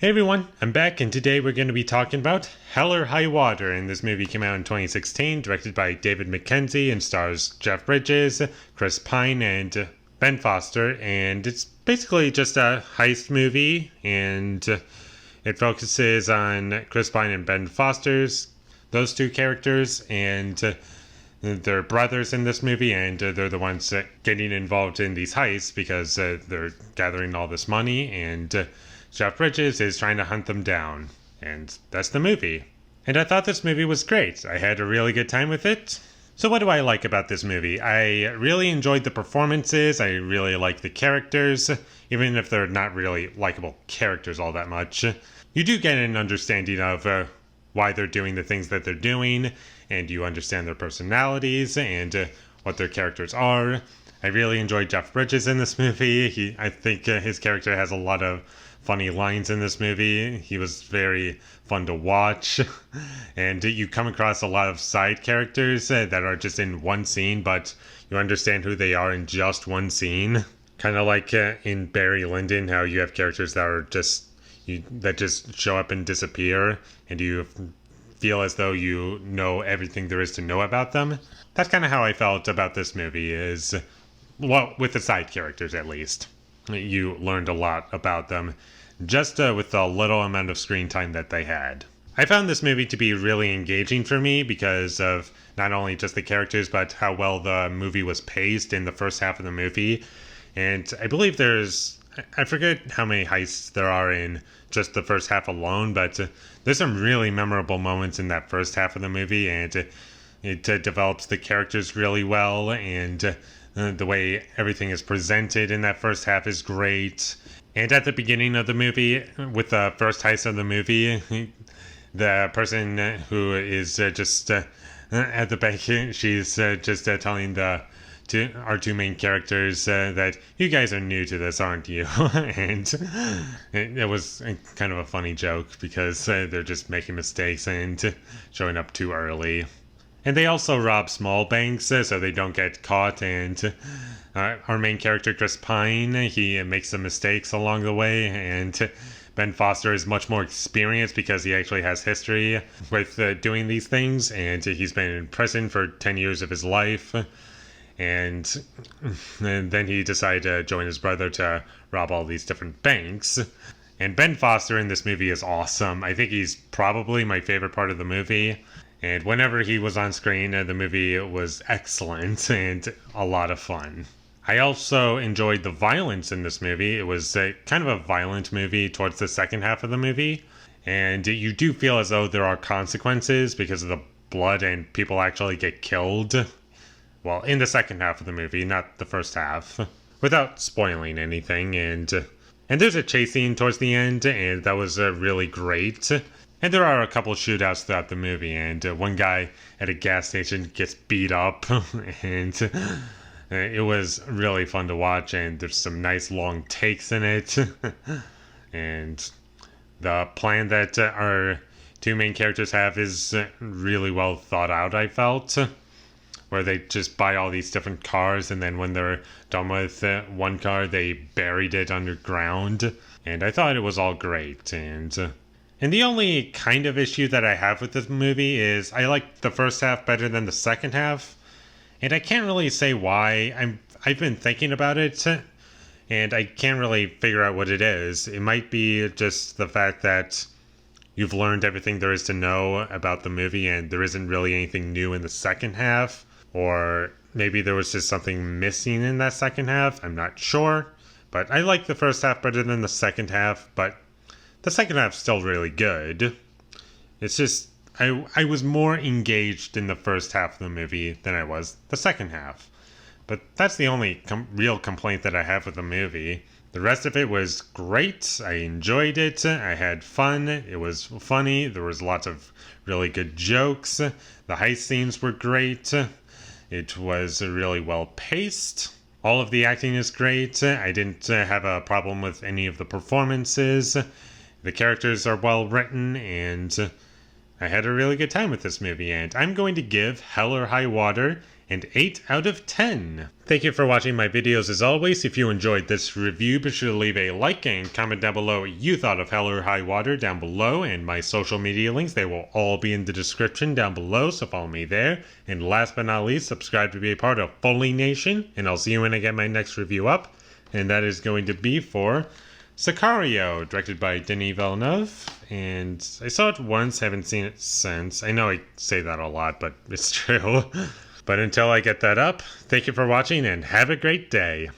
Hey everyone, I'm back and today we're going to be talking about Hell or High Water, and this movie came out in 2016, directed by David Mackenzie and stars Jeff Bridges, Chris Pine, and Ben Foster, and it's basically just a heist movie, and it focuses on Chris Pine and Ben Foster's, those two characters, and they're brothers in this movie, and they're the ones getting involved in these heists because they're gathering all this money, and Jeff Bridges is trying to hunt them down. And that's the movie. And I thought this movie was great. I had a really good time with it. So what do I like about this movie? I really enjoyed the performances. I really like the characters, even if they're not really likable characters all that much. You do get an understanding of why they're doing the things that they're doing, and you understand their personalities and what their characters are. I really enjoyed Jeff Bridges in this movie. I think his character has a lot of funny lines in this movie. He was very fun to watch. And you come across a lot of side characters that are just in one scene, but you understand who they are in just one scene. Kind of like in Barry Lyndon, how you have characters that are that just show up and disappear, and you feel as though you know everything there is to know about them. That's kind of how I felt about this movie, well, with the side characters at least. You learned a lot about them just with the little amount of screen time that they had. I found this movie to be really engaging for me because of not only just the characters, but how well the movie was paced in the first half of the movie. And I believe I forget how many heists there are in just the first half alone, but there's some really memorable moments in that first half of the movie, and it develops the characters really well, and the way everything is presented in that first half is great. And at the beginning of the movie, with the first heist of the movie, the person who is just at the back, she's just telling our two main characters that you guys are new to this, aren't you? And it was kind of a funny joke because they're just making mistakes and showing up too early. And they also rob small banks so they don't get caught, and our main character, Chris Pine, he makes some mistakes along the way, and Ben Foster is much more experienced because he actually has history with doing these things, and he's been in prison for 10 years of his life, and then he decided to join his brother to rob all these different banks. And Ben Foster in this movie is awesome. I think he's probably my favorite part of the movie. And whenever he was on screen, the movie was excellent and a lot of fun. I also enjoyed the violence in this movie. It was kind of a violent movie towards the second half of the movie. And you do feel as though there are consequences because of the blood and people actually get killed. Well, in the second half of the movie, not the first half. Without spoiling anything. And there's a chase scene towards the end, and that was really great. And there are a couple shootouts throughout the movie, and one guy at a gas station gets beat up, and it was really fun to watch, and there's some nice long takes in it. And the plan that our two main characters have is really well thought out, I felt, where they just buy all these different cars, and then when they're done with one car, they buried it underground. And I thought it was all great, and the only kind of issue that I have with this movie is I like the first half better than the second half. And I can't really say why. I've been thinking about it, and I can't really figure out what it is. It might be just the fact that you've learned everything there is to know about the movie, and there isn't really anything new in the second half. Or maybe there was just something missing in that second half. I'm not sure. But I like the first half better than the second half, but the second half's still really good. It's just, I was more engaged in the first half of the movie than I was the second half. But that's the only real complaint that I have with the movie. The rest of it was great. I enjoyed it. I had fun. It was funny. There was lots of really good jokes. The heist scenes were great. It was really well paced. All of the acting is great. I didn't have a problem with any of the performances. The characters are well written, and I had a really good time with this movie, and I'm going to give Hell or High Water and 8 out of 10. Thank you for watching my videos as always. If you enjoyed this review, be sure to leave a like and comment down below what you thought of Hell or High Water down below, and my social media links, they will all be in the description down below, so follow me there. And last but not least, subscribe to be a part of Foley Nation, and I'll see you when I get my next review up, and that is going to be for Sicario, directed by Denis Villeneuve, and I saw it once, haven't seen it since. I know I say that a lot, but it's true. But until I get that up, thank you for watching and have a great day.